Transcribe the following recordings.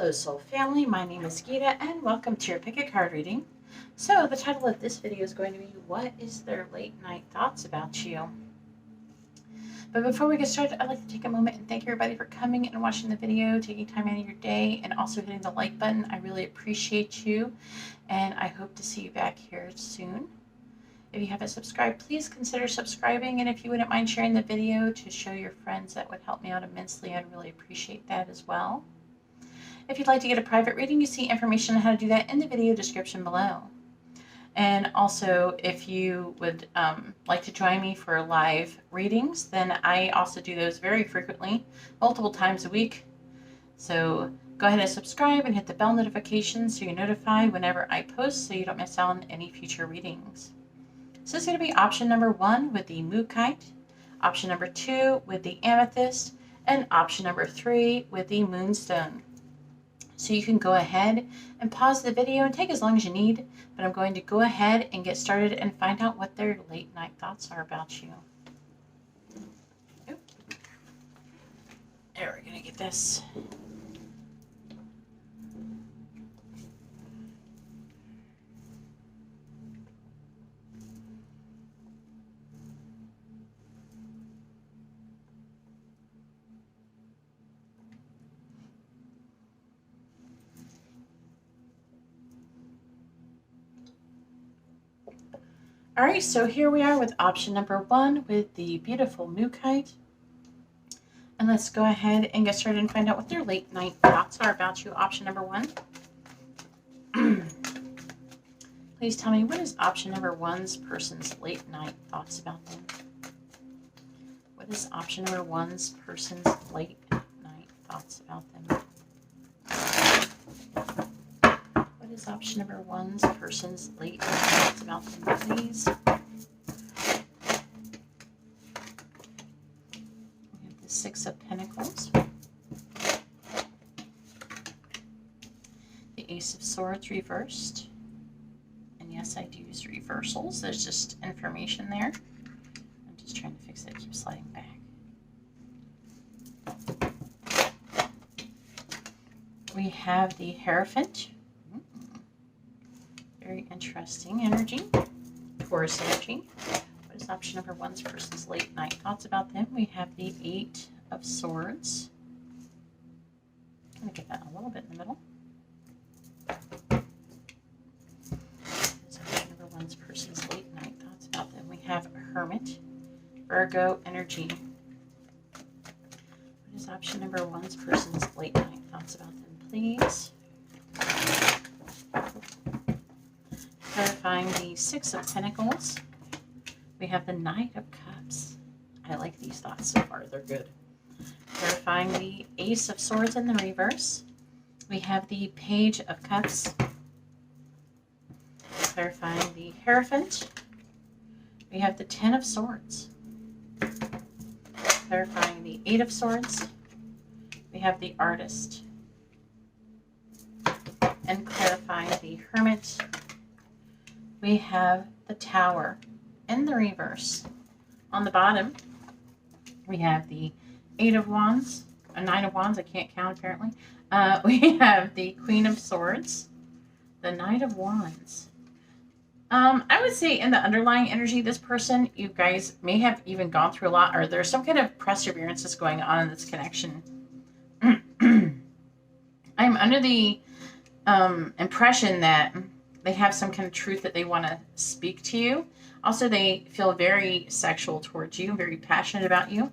Hello soul family, my name is Geeta and welcome to your pick a card reading. So the title of this video is going to be what is their late night thoughts about you? But before we get started, I'd like to take a moment and thank everybody for coming and watching the video, taking time out of your day, and also hitting the like button. I really appreciate you and I hope to see you back here soon. If you haven't subscribed, please consider subscribing, and if you wouldn't mind sharing the video to show your friends, that would help me out immensely. I'd really appreciate that as well. If you'd like to get a private reading, you see information on how to do that in the video description below. And also, if you would like to join me for live readings, then I also do those very frequently, multiple times a week. So go ahead and subscribe and hit the bell notification so you're notified whenever I post so you don't miss out on any future readings. So this is going to be option number 1 with the Mookaite, option number 2 with the Amethyst, and option number 3 with the Moonstone. So you can go ahead and pause the video and take as long as you need, but I'm going to go ahead and get started and find out what their late night thoughts are about you. Oop. There, we're going to get this. All right, so here we are with option number 1 with the beautiful Mookaite. And let's go ahead and get started and find out what their late night thoughts are about you. Option number 1. Please tell me, what is option number 1's person's late night thoughts about them? What is option number 1's person's late night thoughts about them? What is option number 1's person's late night thoughts about them, please? We have the 6 of Pentacles, the Ace of Swords reversed, and yes, I do use reversals. There's just information there. I'm just trying to fix it. It keeps sliding back. We have the Hierophant. Very interesting energy. Taurus energy. What is option number 1's person's late night thoughts about them? We have the 8 of Swords. I'm going to get that a little bit in the middle. What is option number 1's person's late night thoughts about them? We have Hermit. Virgo energy. What is option number 1's person's late night thoughts about them, please? Clarifying the 6 of Pentacles, we have the Knight of Cups. I like these thoughts so far, they're good. Clarifying the Ace of Swords in the reverse, we have the Page of Cups. Clarifying the Hierophant, we have the 10 of Swords. Clarifying the 8 of Swords, we have the Artist. And clarifying the Hermit, we have the Tower in the reverse. On the bottom, we have the 8 of Wands, a 9 of Wands, I can't count apparently. We have the Queen of Swords, the Knight of Wands. I would say in the underlying energy, this person, you guys may have even gone through a lot, or there's some kind of perseverance that's going on in this connection. I'm under the impression that they have some kind of truth that they want to speak to you. Also, they feel very sexual towards you, very passionate about you.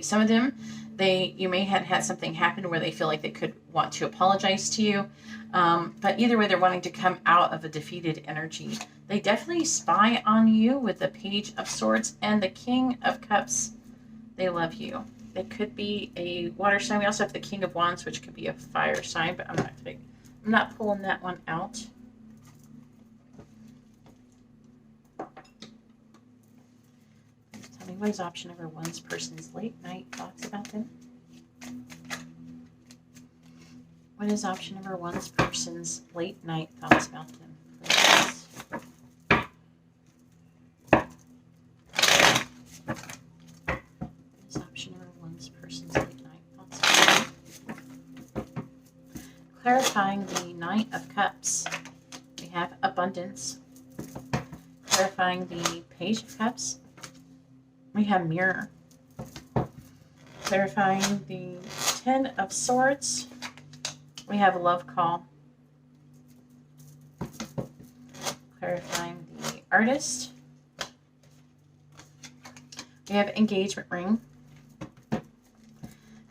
Some of them, you may have had something happen where they feel like they could want to apologize to you. But either way, they're wanting to come out of a defeated energy. They definitely spy on you with the Page of Swords and the King of Cups. They love you. They could be a water sign. We also have the King of Wands, which could be a fire sign, but I'm not pulling that one out. Tell me, what is option number 1's person's late night thoughts about them? What is option number 1's person's late night thoughts about them, please? What is option number 1's person's late night thoughts about them? Clarifying the Knight of Cups, we have abundance. Clarifying the Page of Cups, we have mirror. Clarifying the Ten of Swords, we have love call. Clarifying the Artist, we have engagement ring.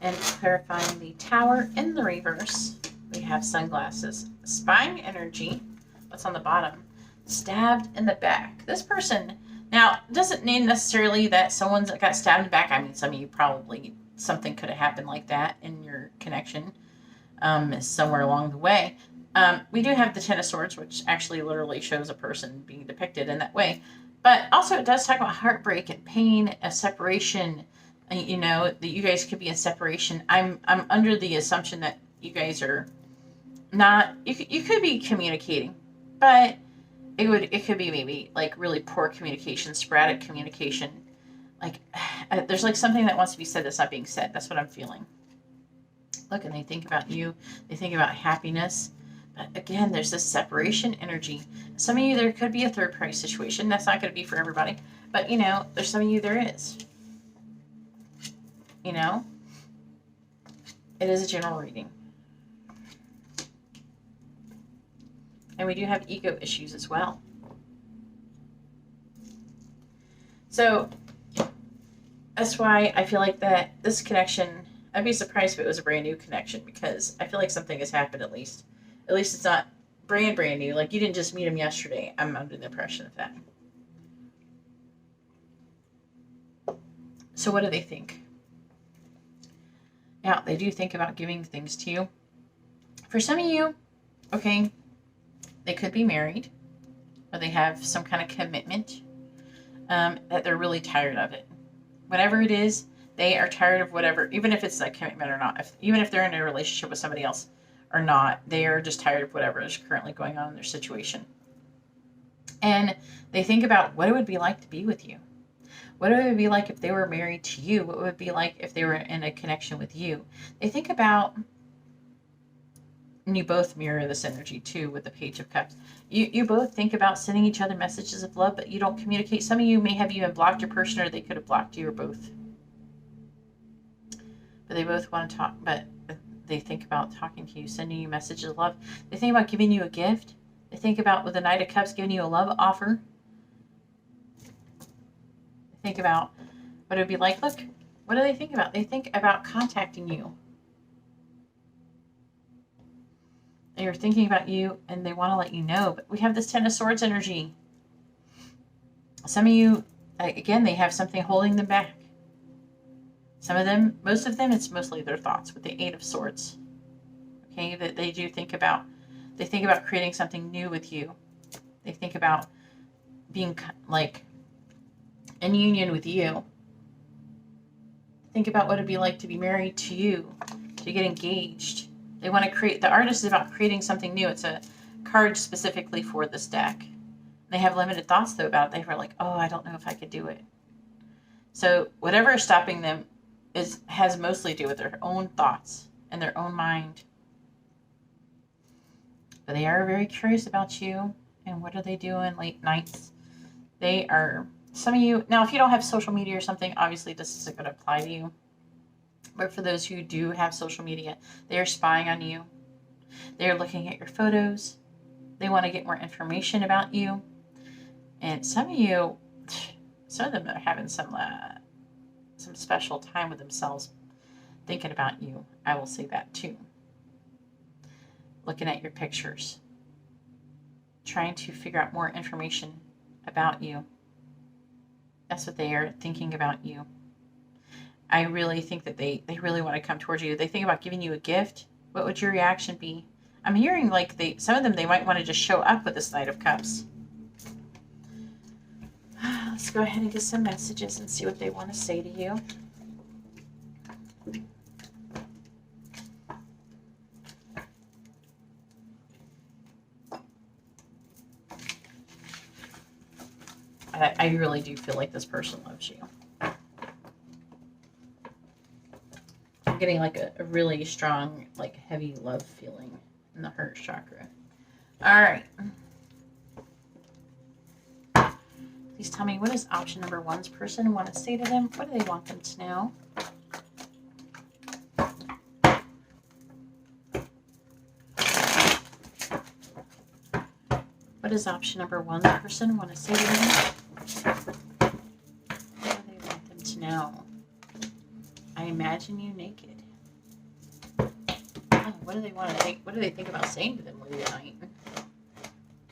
And clarifying the Tower in the reverse, we have sunglasses. Spying energy, what's on the bottom? Stabbed in the back. This person, now, doesn't mean necessarily that someone's got stabbed in the back. I mean, some of you probably, something could have happened like that in your connection somewhere along the way. We do have the Ten of Swords, which actually literally shows a person being depicted in that way. But also it does talk about heartbreak and pain, a separation, you know, that you guys could be in separation. I'm under the assumption that you guys are not, you could be communicating, but it could be maybe like really poor communication, sporadic communication. Like there's like something that wants to be said that's not being said. That's what I'm feeling. Look, and they think about you. They think about happiness. But again, there's this separation energy. Some of you, there could be a third party situation. That's not going to be for everybody. But, you know, there's some of you there is. You know? It is a general reading. And we do have ego issues as well. So, that's why I feel like that this connection, I'd be surprised if it was a brand new connection, because I feel like something has happened at least. At least it's not brand new. Like you didn't just meet him yesterday. I'm under the impression of that. So what do they think? Yeah, they do think about giving things to you. For some of you, okay, they could be married, or they have some kind of commitment, that they're really tired of it. Whatever it is, they are tired of whatever, even if it's a commitment or not. Even if they're in a relationship with somebody else or not, they are just tired of whatever is currently going on in their situation. And they think about what it would be like to be with you. What it would be like if they were married to you. What would it be like if they were in a connection with you. They think about, and you both mirror this energy too with the Page of Cups. You both think about sending each other messages of love, but you don't communicate. Some of you may have even blocked your person, or they could have blocked you, or both. But they both want to talk, but they think about talking to you, sending you messages of love. They think about giving you a gift. They think about, with the Knight of Cups, giving you a love offer. They think about what it would be like. Look, what do they think about? They think about contacting you. They are thinking about you, and they want to let you know. But we have this Ten of Swords energy. Some of you, again, they have something holding them back. Some of them, most of them, it's mostly their thoughts with the Eight of Swords. Okay, that they do think about. They think about creating something new with you. They think about being like in union with you. Think about what it'd be like to be married to you, to get engaged. They want to create, the Artist is about creating something new. It's a card specifically for this deck. They have limited thoughts though about it. They were like, oh, I don't know if I could do it. So whatever is stopping them has mostly to do with their own thoughts and their own mind. But they are very curious about you. And what are they doing late nights? They are, some of you, now if you don't have social media or something, obviously this isn't going to apply to you. But for those who do have social media, they are spying on you. They are looking at your photos. They want to get more information about you. And some of you, some of them are having some special time with themselves thinking about you. I will say that too. Looking at your pictures. Trying to figure out more information about you. That's what they are thinking about you. I really think that they really want to come towards you. They think about giving you a gift. What would your reaction be? I'm hearing like some of them, they might want to just show up with this Knight of Cups. Let's go ahead and get some messages and see what they want to say to you. I really do feel like this person loves you. I'm getting like a really strong, like heavy love feeling in the heart chakra. All right. Please tell me, what does option number 1's person want to say to them? What do they want them to know? What does option number 1's person want to say to them? What do they want them to know? I imagine you naked. Oh, what do they want to think? What do they think about saying to them late at night?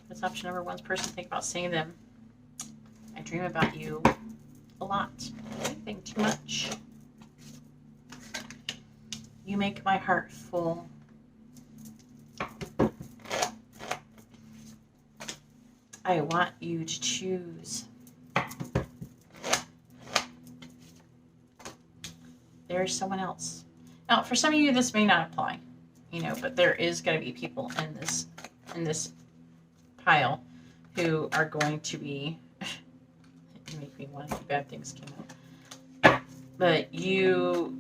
What's option number 1's person think about saying to them? I dream about you a lot. I think too much. You make my heart full. I want you to choose. There's someone else. Now, for some of you, this may not apply, but there is going to be people in this pile who are going to be. You make me want to do bad things came out. But you,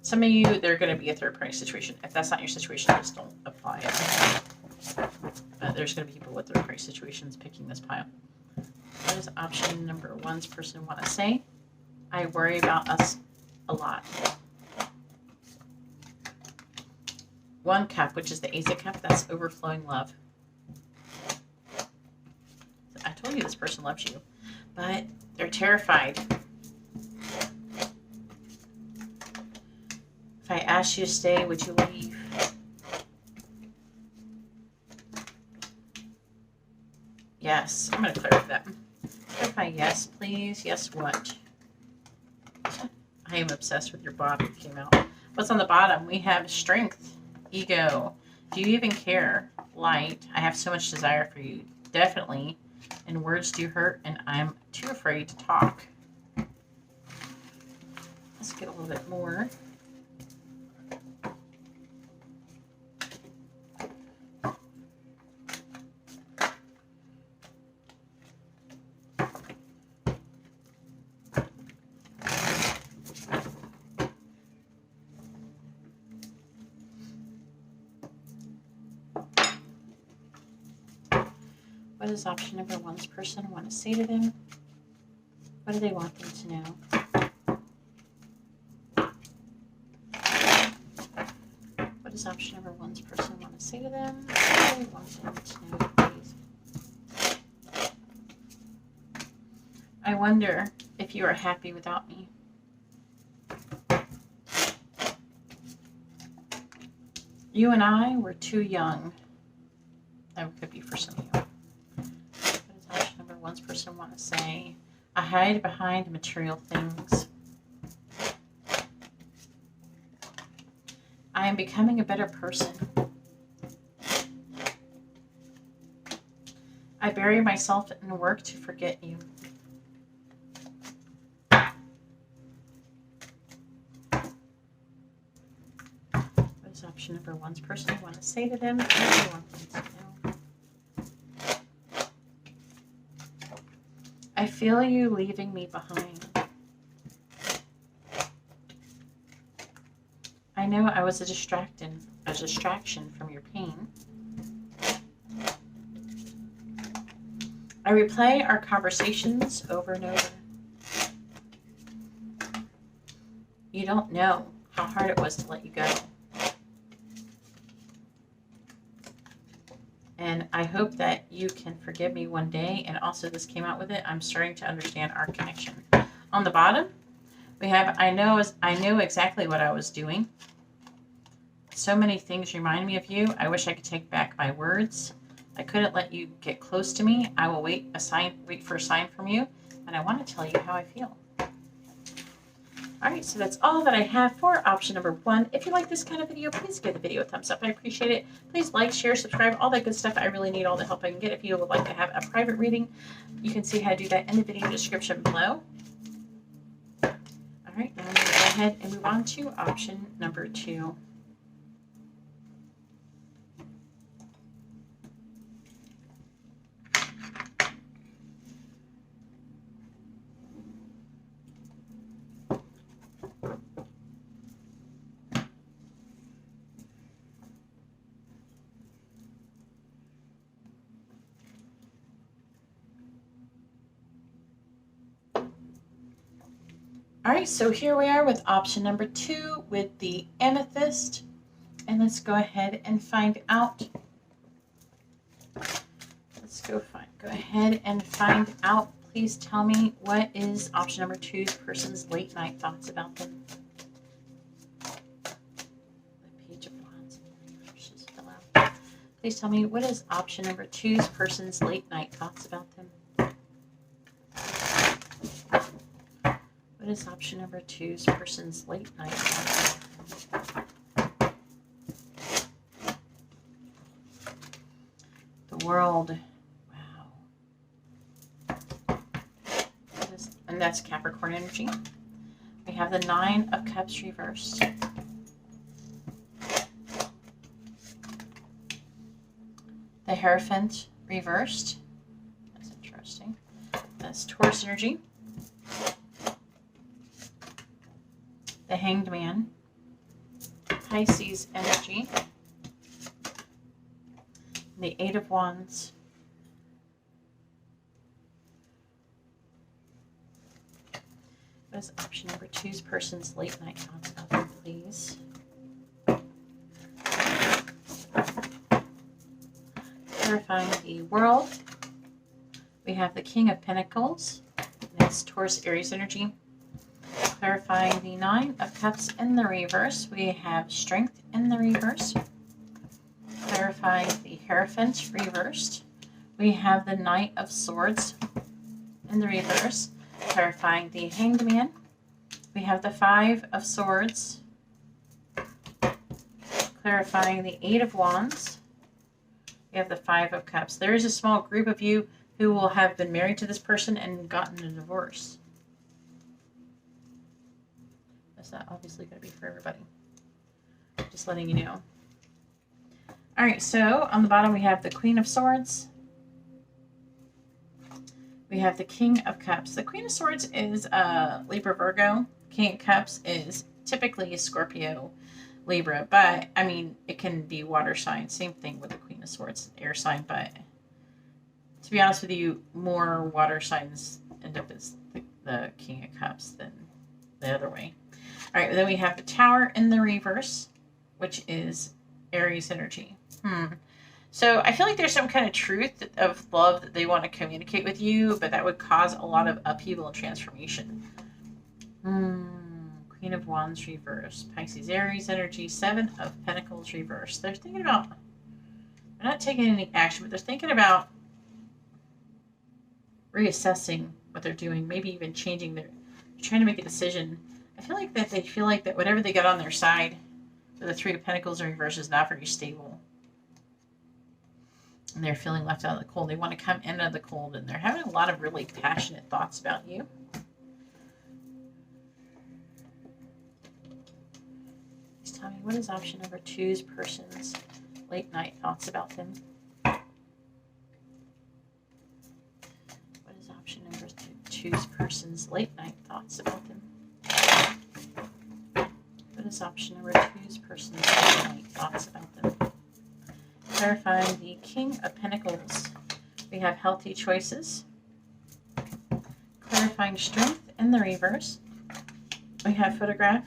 some of you, they're going to be a third-party situation. If that's not your situation, just don't apply it. There's going to be people with third-party situations picking this pile. What does option number 1's person want to say? I worry about us a lot. 1 cup, which is the Ace of Cup, that's overflowing love. I told you this person loves you, but they're terrified. If I asked you to stay, would you leave? Yes, I'm going to clarify that. Clarify yes, please. Yes, what? I am obsessed with your bottom came out. What's on the bottom? We have strength, ego. Do you even care? Light. I have so much desire for you. Definitely. And words do hurt, and I'm too afraid to talk. Let's get a little bit more. What does option number 1's person want to say to them? What do they want them to know? What does option number 1's person want to say to them? What do they want them to know, please? I wonder if you are happy without me. You and I were too young. That could be for some of you. What does option number 1's person want to say? I hide behind material things. I am becoming a better person. I bury myself in work to forget you. What does option number 1's person want to say to them? What do they want them to know? I feel you leaving me behind. I know I was a distraction from your pain. I replay our conversations over and over. You don't know how hard it was to let you go. And I hope that you can forgive me one day. And also this came out with it. I'm starting to understand our connection. On the bottom, we have, I know exactly what I was doing. So many things remind me of you. I wish I could take back my words. I couldn't let you get close to me. I will wait for a sign from you. And I want to tell you how I feel. All right, so that's all that I have for option number 1. If you like this kind of video, please give the video a thumbs up. I appreciate it. Please like, share, subscribe, all that good stuff. I really need all the help I can get. If you would like to have a private reading, you can see how to do that in the video description below. All right, now I'm going to go ahead and move on to option number 2. All right, so here we are with option number 2 with the amethyst. And let's go ahead and find out. Go ahead and find out. Please tell me, what is option number 2's person's late night thoughts about them? The Page of Wands. Please tell me, what is option number 2's person's late night thoughts about them? What is option number 2's person's late night thoughts about them? The World. And that's Capricorn energy. We have the 9 of Cups reversed. The Hierophant reversed. That's interesting. That's Taurus energy. The Hanged Man. Pisces energy. The 8 of Wands. What is option number 2's person's late night thoughts about them, please? Clarifying the World. We have the King of Pentacles. That's Taurus Aries energy. Clarifying the 9 of Cups in the reverse. We have Strength in the reverse. Clarifying the Hierophant reversed. We have the Knight of Swords in the reverse. Clarifying the Hanged Man. We have the 5 of Swords. Clarifying the 8 of Wands. We have the 5 of Cups. There is a small group of you who will have been married to this person and gotten a divorce. That's not obviously going to be for everybody. Just letting you know. All right, so on the bottom we have the Queen of Swords. We have the King of Cups. The Queen of Swords is Libra, Virgo. King of Cups is typically a Scorpio, Libra. But, I mean, it can be water sign. Same thing with the Queen of Swords, air sign. But, to be honest with you, more water signs end up as the King of Cups than the other way. All right, then we have the Tower in the reverse, which is Aries energy. So I feel like there's some kind of truth of love that they want to communicate with you, but that would cause a lot of upheaval and transformation. Queen of Wands reversed. Pisces, Aries energy. 7 of Pentacles reversed. They're thinking about, they're not taking any action, but they're thinking about reassessing what they're doing, maybe even changing they're trying to make a decision. I feel like that they feel like that whatever they got on their side for the 3 of Pentacles in reverse is not very stable. And they're feeling left out of the cold. They want to come in out of the cold, and they're having a lot of really passionate thoughts about you. Please tell me, what is option number 2's person's late night thoughts about them? What is option number 2's person's late night thoughts about them? What is option number 2's person's late night thoughts about them? Clarifying the King of Pentacles. We have healthy choices. Clarifying Strength in the reverse. We have Photograph.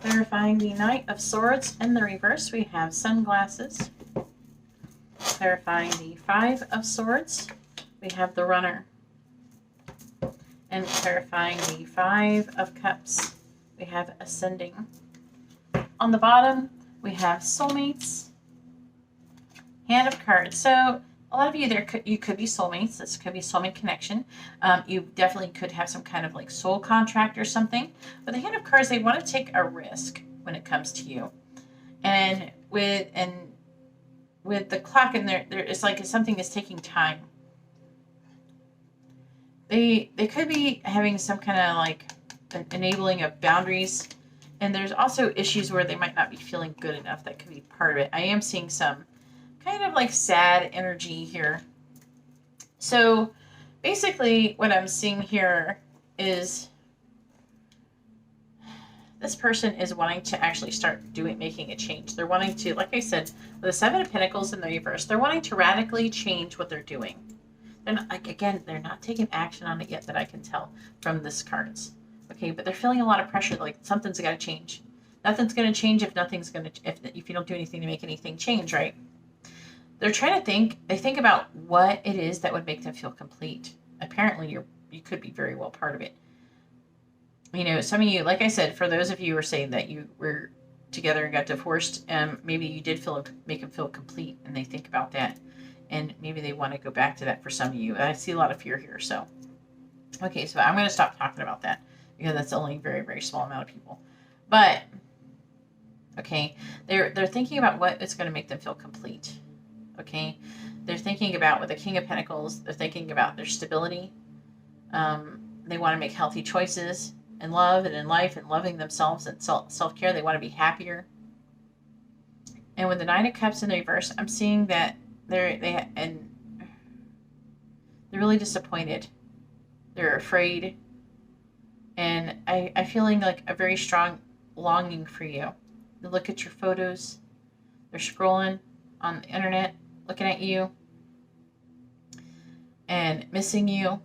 Clarifying the Knight of Swords in the reverse. We have Sunglasses. Clarifying the 5 of Swords. We have the Runner. And clarifying the 5 of Cups. We have Ascending. On the bottom, we have soulmates, Hand of Cards. So a lot of you you could be soulmates. This could be a soulmate connection. You definitely could have some kind of like soul contract or something. But the Hand of Cards, they want to take a risk when it comes to you. And with the clock in there, it's like something that's taking time. They could be having some kind of like enabling of boundaries. And there's also issues where they might not be feeling good enough. That could be part of it. I am seeing some kind of like sad energy here. So basically what I'm seeing here is this person is wanting to actually start making a change. They're wanting to, like I said, with the 7 of Pentacles in the reverse, they're wanting to radically change what they're doing. They're not, like, again, they're not taking action on it yet that I can tell from this cards. Okay, but they're feeling a lot of pressure, like something's got to change. Nothing's going to change if nothing's going to, if you don't do anything to make anything change, right? They're trying to think, they think about what it is that would make them feel complete. Apparently, you could be very well part of it. You know, some of you, like I said, for those of you who are saying that you were together and got divorced, maybe you did make them feel complete, and they think about that. And maybe they want to go back to that for some of you. I see a lot of fear here, so. Okay, so I'm going to stop talking about that because that's only a very, very small amount of people. But, okay, they're thinking about what is going to make them feel complete. Okay, they're thinking about, with the King of Pentacles, they're thinking about their stability. They want to make healthy choices in love and in life and loving themselves and self-care. They want to be happier. And with the Nine of Cups in the reverse, I'm seeing that they're really disappointed. They're afraid. And I'm feeling like a very strong longing for you. They look at your photos. They're scrolling on the internet, looking at you and missing you.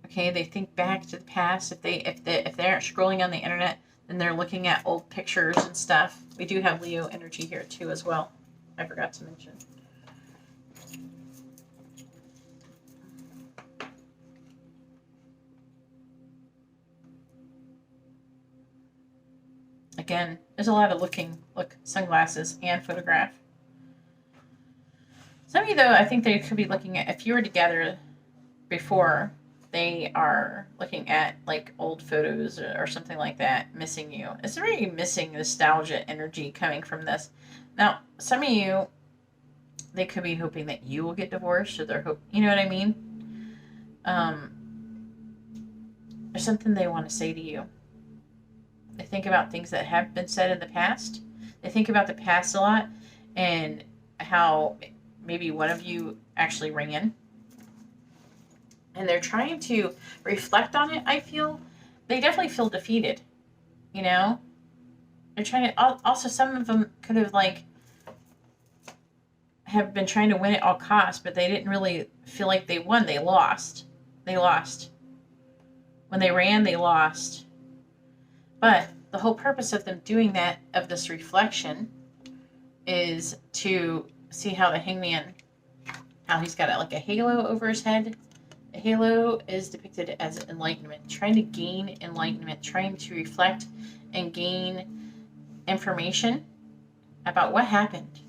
Okay, they think back to the past. If they aren't scrolling on the internet, then they're looking at old pictures and stuff. We do have Leo energy here too as well. I forgot to mention. Again, there's a lot of looking. Look, sunglasses and photograph. Some of you, though, I think they could be looking at, if you were together before, they are looking at like old photos or something like that, missing you. It's really missing nostalgia energy coming from this. Now, some of you, they could be hoping that you will get divorced, or they're you know what I mean? There's something they want to say to you. They think about things that have been said in the past. They think about the past a lot and how maybe one of you actually ran. And they're trying to reflect on it, I feel. They definitely feel defeated, you know? They're trying to... Also, some of them could have, like, have been trying to win at all costs, but they didn't really feel like they won. They lost. They lost. When they ran, they lost. But the whole purpose of them doing that, of this reflection, is to see how the Hangman, how he's got like a halo over his head. A halo is depicted as enlightenment, trying to gain enlightenment, trying to reflect and gain information about what happened.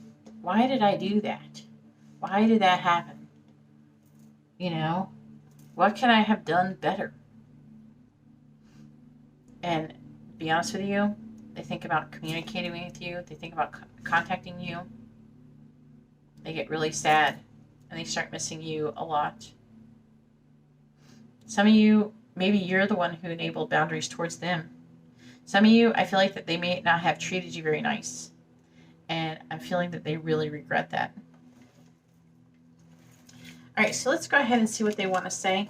Why did I do that? Why did that happen? You know, what can I have done better? And to be honest with you, they think about communicating with you. They think about contacting you. They get really sad and they start missing you a lot. Some of you, maybe you're the one who enabled boundaries towards them. Some of you, I feel like that they may not have treated you very nice. And I'm feeling that they really regret that. All right, so let's go ahead and see what they want to say.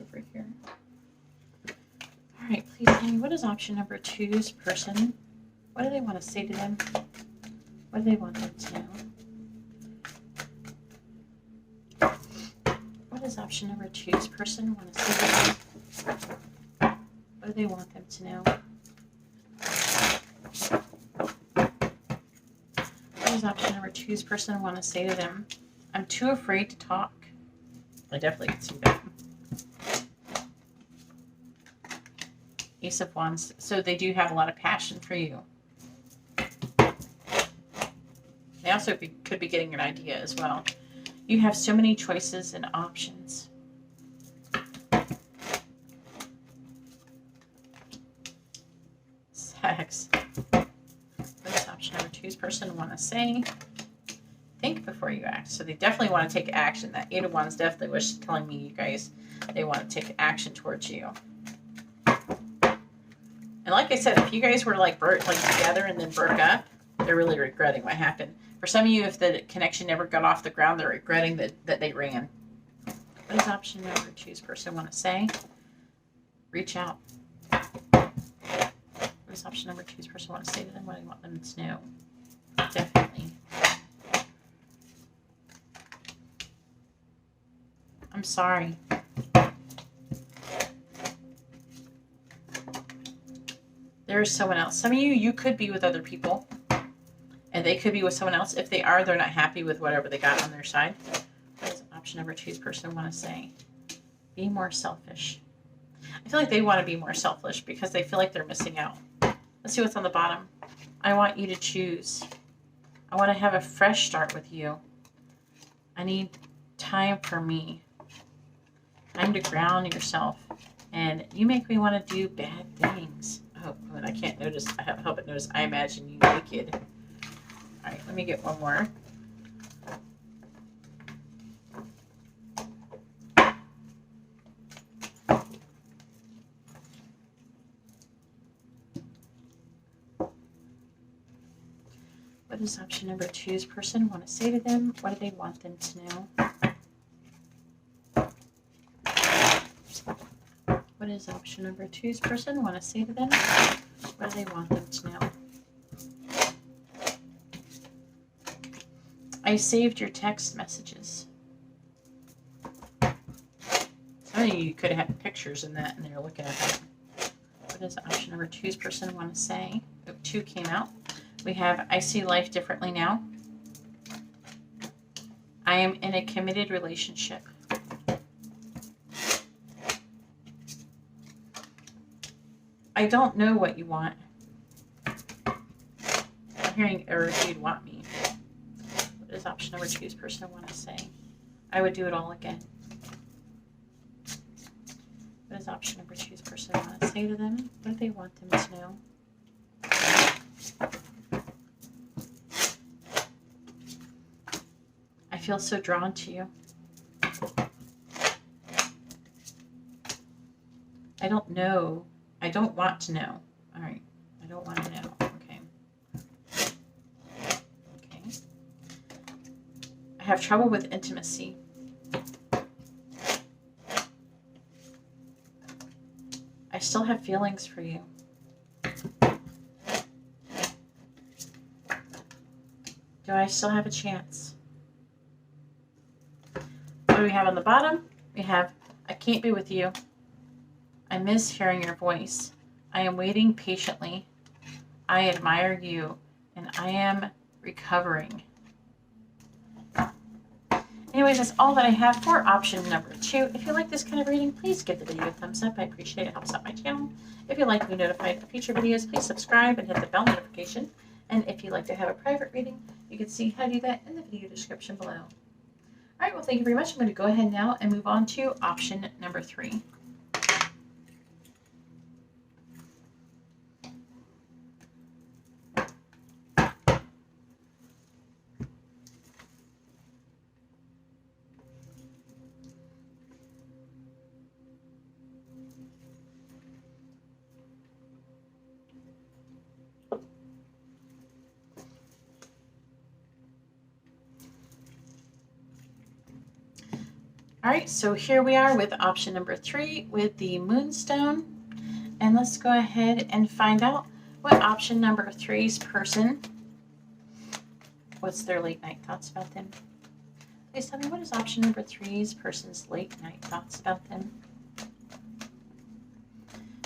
Over here. All right, please tell me, what is option number 2's person? What do they want to say to them? What do they want them to know? What does option number 2's person want to say to them? What do they want them to know? What does option number 2's person want to say to them? I'm too afraid to talk. I definitely can see that. Ace of Wands. So they do have a lot of passion for you. They also could be getting an idea as well. You have so many choices and options. Sex. What does option number 2's person want to say? think before you act. So they definitely want to take action. That 8 of Wands definitely was telling me, you guys, they want to take action towards you. And like I said, if you guys were like together and then broke up, they're really regretting what happened. For some of you, if the connection never got off the ground, they're regretting that they ran. What does option number 2's person want to say? Reach out. What does option number 2's person want to say to them? What do you want them to know? Definitely. I'm sorry. There's someone else. Some of you could be with other people. And they could be with someone else. If they are, they're not happy with whatever they got on their side. What does option number 2's person want to say? Be more selfish. I feel like they want to be more selfish because they feel like they're missing out. Let's see what's on the bottom. I want you to choose. I want to have a fresh start with you. I need time for me. Time to ground yourself. And you make me want to do bad things. Oh, and I can't notice. I have help it notice. I imagine you naked. All right, let me get one more. What does option number 2's person want to say to them? What do they want them to know? What does option number 2's person want to say to them? What do they want them to know? I saved your text messages. Some of you could have had pictures in that and they're looking at that. What does option number 2's person want to say? Oh, 2 came out. We have, I see life differently now. I am in a committed relationship. I don't know what you want. I'm hearing, or if you'd want me. What does option number 2's person want to say? I would do it all again. What does option number 2's person want to say to them? What do they want them to know? I feel so drawn to you. I don't know. I don't want to know. All right. I don't want to know. Okay. Okay. I have trouble with intimacy. I still have feelings for you. Do I still have a chance? What do we have on the bottom? We have, I can't be with you. I miss hearing your voice. I am waiting patiently. I admire you, and I am recovering. Anyways, that's all that I have for option number 2. If you like this kind of reading, please give the video a thumbs up. I appreciate it. It helps out my channel. If you'd like to be notified of future videos, please subscribe and hit the bell notification. And if you'd like to have a private reading, you can see how to do that in the video description below. All right, well, thank you very much. I'm going to go ahead now and move on to option number 3. All right, so here we are with option number 3 with the Moonstone. And let's go ahead and find out what option number 3's person, what's their late night thoughts about them. Please tell me, what is option number 3's person's late night thoughts about them?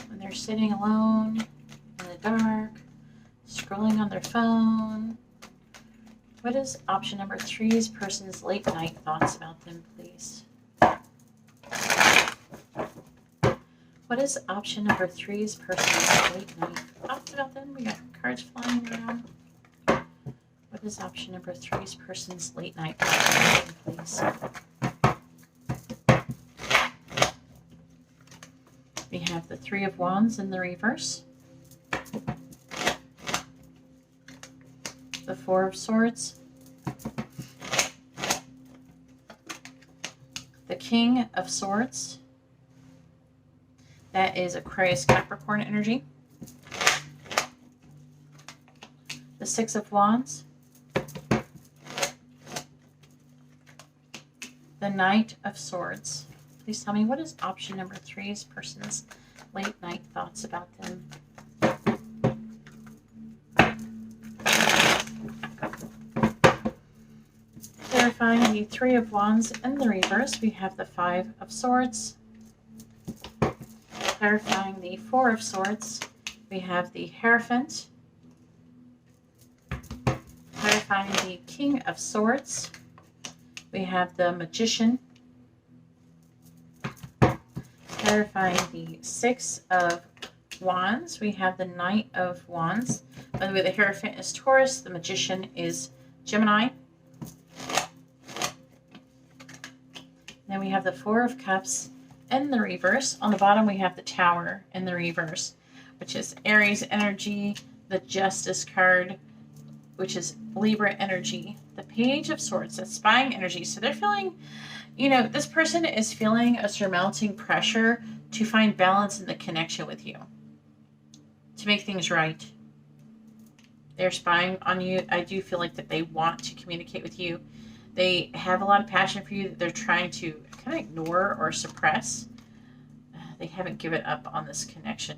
When they're sitting alone in the dark, scrolling on their phone. What is option number 3's person's late night thoughts about them, please? What is option number 3's person's late night thoughts about them? We got cards flying around. What is option number 3's person's late night thoughts about them, please? We have the 3 of Wands in the reverse. The 4 of Swords. the King of Swords. That is Aquarius Capricorn energy. The Six of Wands. The Knight of Swords. Please tell me, what is option number 3's person's late night thoughts about them? Clarifying the Three of Wands in the reverse, we have the Five of Swords. Clarifying the Four of Swords, we have the Hierophant. Clarifying the King of Swords, we have the Magician. Clarifying the Six of Wands, we have the Knight of Wands. By the way, the Hierophant is Taurus, the Magician is Gemini. Then we have the Four of Cups in the reverse. On the bottom, we have the Tower in the reverse, which is Aries energy, the Justice card, which is Libra energy, the Page of Swords, that's spying energy. So they're feeling, you know, this person is feeling a surmounting pressure to find balance in the connection with you, to make things right. They're spying on you. I do feel like that they want to communicate with you. They have a lot of passion for you that they're trying to kind of ignore or suppress. They haven't given up on this connection.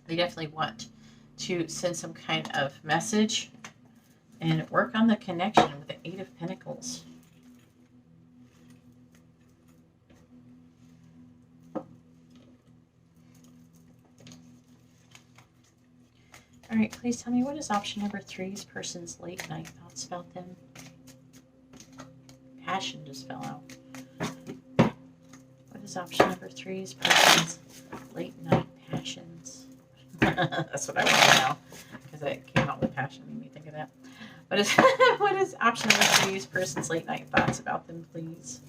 They definitely want to send some kind of message and work on the connection with the Eight of Pentacles. All right, please tell me, what is option number 3's person's late night thoughts about them? Passion just fell out. What is option number 3's person's late night passions? That's what I want to know, because it came out with passion, made me think of that. What is option number 3's person's late night thoughts about them, please?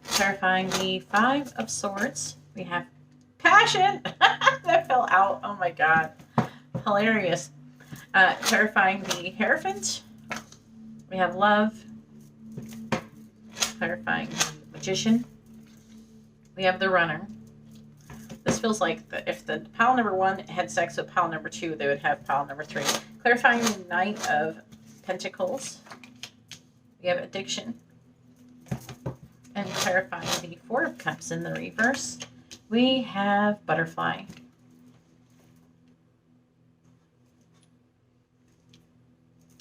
Clarifying the Five of Swords, we have passion. That fell out. Oh my god, hilarious. Clarifying the Hierophant, we have love. Clarifying the Magician, we have the Runner. This feels like if the pile number 1 had sex with pile number 2, they would have pile number 3. Clarifying the Knight of Pentacles, we have addiction. And clarifying the Four of Cups in the reverse, we have butterfly.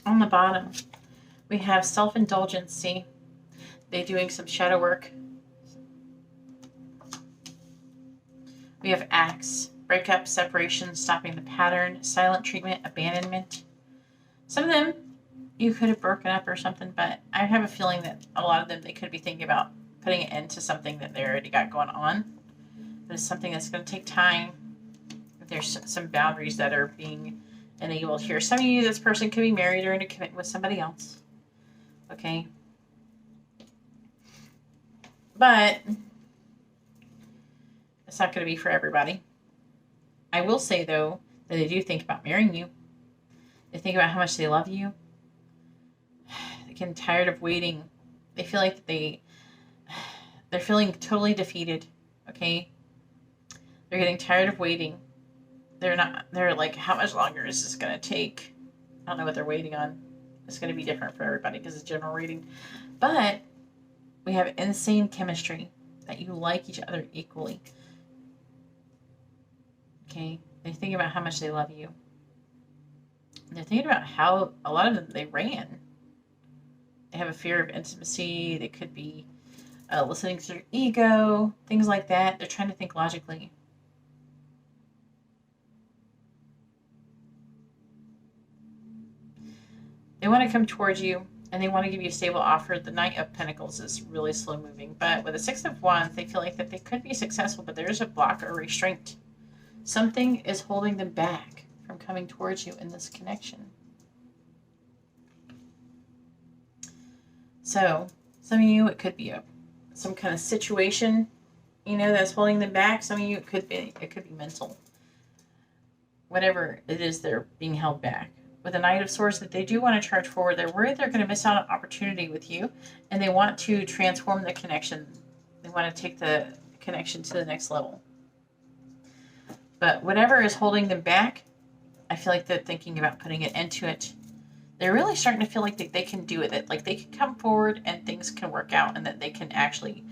On the bottom, we have self-indulgency. They're doing some shadow work. We have acts, breakup, separation, stopping the pattern, silent treatment, abandonment. Some of them you could have broken up or something, but I have a feeling that a lot of them, they could be thinking about putting an end to something that they already got going on. But it's something that's going to take time. There's some boundaries that are being enabled here. Some of you, this person could be married or in a commitment with somebody else. Okay. But it's not going to be for everybody. I will say, though, that they do think about marrying you. They think about how much they love you. They're getting tired of waiting. They feel like they're feeling totally defeated. Okay. They're getting tired of waiting. They're like, how much longer is this going to take? I don't know what they're waiting on. It's going to be different for everybody because it's general reading. But we have insane chemistry, that you like each other equally. Okay? They're thinking about how much they love you. And they're thinking about how a lot of them, they ran. They have a fear of intimacy. They could be listening to their ego, things like that. They're trying to think logically. They want to come towards you, and they want to give you a stable offer. The Knight of Pentacles is really slow moving, but with the Six of Wands, they feel like that they could be successful, but there is a block or restraint. Something is holding them back from coming towards you in this connection. So some of you, it could be some kind of situation, you know, that's holding them back. Some of you, it could be mental. Whatever it is, they're being held back. with the Knight of Swords that they do want to charge forward. They're worried they're going to miss out on opportunity with you, and they want to transform the connection. They want to take the connection to the next level. But whatever is holding them back, I feel like they're thinking about putting an end to it. They're really starting to feel like they can do it, like they can come forward and things can work out, and that they can actually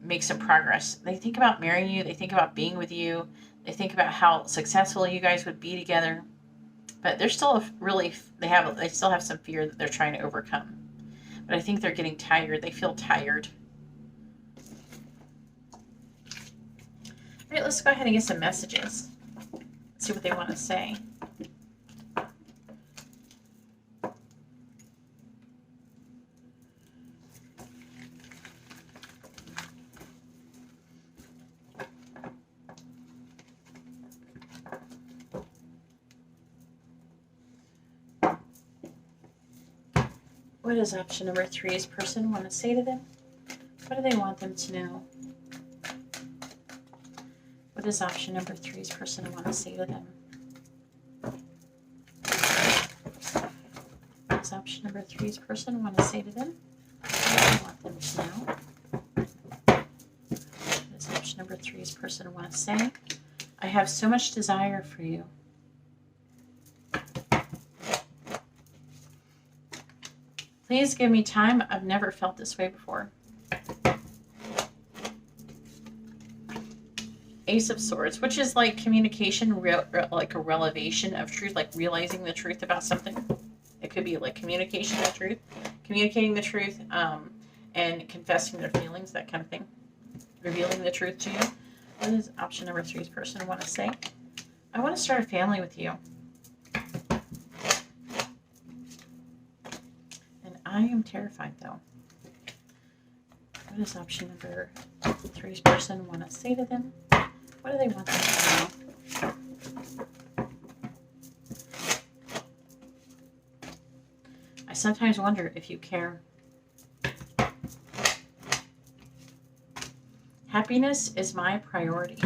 make some progress. They think about marrying you. They think about being with you. They think about how successful you guys would be together. But they're still they still have some fear that they're trying to overcome. But I think they're getting tired. They feel tired. All right, let's go ahead and get some messages. See what they want to say. What does option number 3's person want to say to them? What do they want them to know? What does option number 3's person want to say to them? What does option number 3's person want to say to them? What do they want them to know? What does option number 3's person want to say? I have so much desire for you. Please give me time. I've never felt this way before. Ace of Swords, which is like communication, like a revelation of truth, like realizing the truth about something. It could be like communication of truth, communicating the truth, and confessing their feelings, that kind of thing. Revealing the truth to you. What does option number 3's person want to say? I want to start a family with you. I am terrified, though. What does option number 3's person want to say to them? What do they want them to know? I sometimes wonder if you care. Happiness is my priority.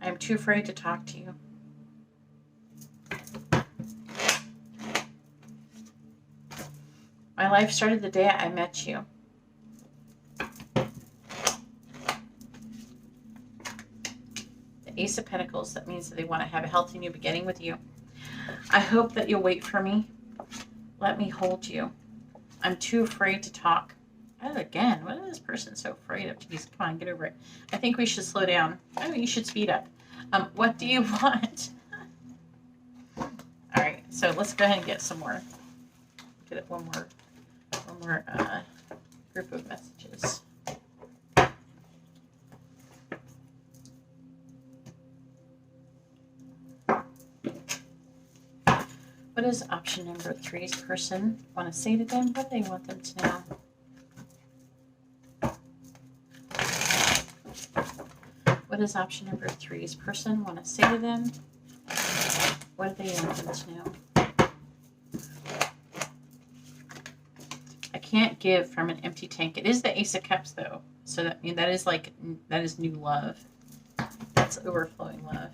I am too afraid to talk to you. My life started the day I met you. The Ace of Pentacles, that means that they want to have a healthy new beginning with you. I hope that you'll wait for me. Let me hold you. I'm too afraid to talk. Oh, again, what is this person so afraid of? Jeez, come on, get over it. I think we should slow down. Oh, you should speed up. What do you want? All right, so let's go ahead and get some more. Get it one more group of messages. What does option number 3's person want to say to them? What do they want them to know? What does option number 3's person want to say to them? What do they want them to know? I can't give from an empty tank. It is the Ace of Cups, though. So that that is new love. That's overflowing love.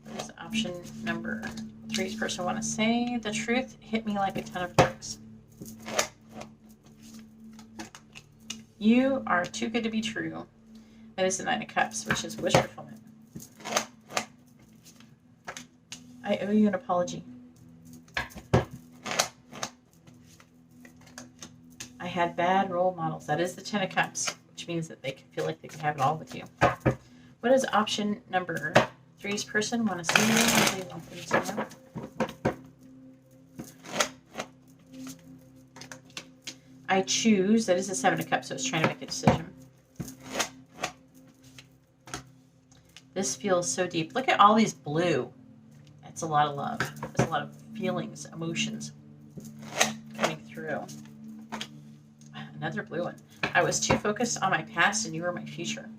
What is option number 3's person want to say? The truth hit me like a ton of bricks. You are too good to be true. That is the Nine of Cups, which is wish fulfillment. I owe you an apology. I had bad role models. That is the Ten of Cups, which means that they can feel like they can have it all with you. What does option number 3's person want to say? What do they want them to know? I choose. That is the Seven of Cups, so it's trying to make a decision. This feels so deep. Look at all these blue. That's a lot of love. There's a lot of feelings, emotions coming through. Another blue one. I was too focused on my past and you were my future.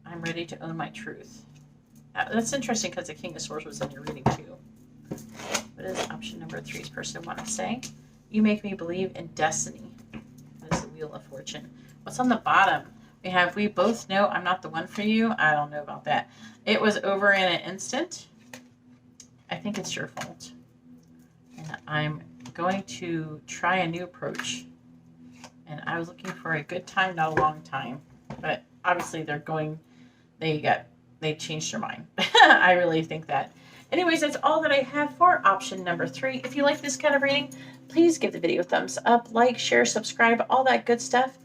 I'm ready to own my truth. That's interesting because the King of Swords was in your reading too. What does option number 3's person want to say? You make me believe in destiny. That is the Wheel of Fortune. What's on the bottom? We have, we both know I'm not the one for you. I don't know about that. It was over in an instant. I think it's your fault. And I'm going to try a new approach. And I was looking for a good time, not a long time. But obviously they changed their mind. I really think that. Anyways, that's all that I have for option number 3. If you like this kind of reading, please give the video a thumbs up, like, share, subscribe, all that good stuff.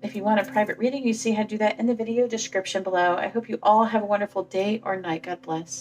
If you want a private reading, you see how to do that in the video description below. I hope you all have a wonderful day or night. God bless.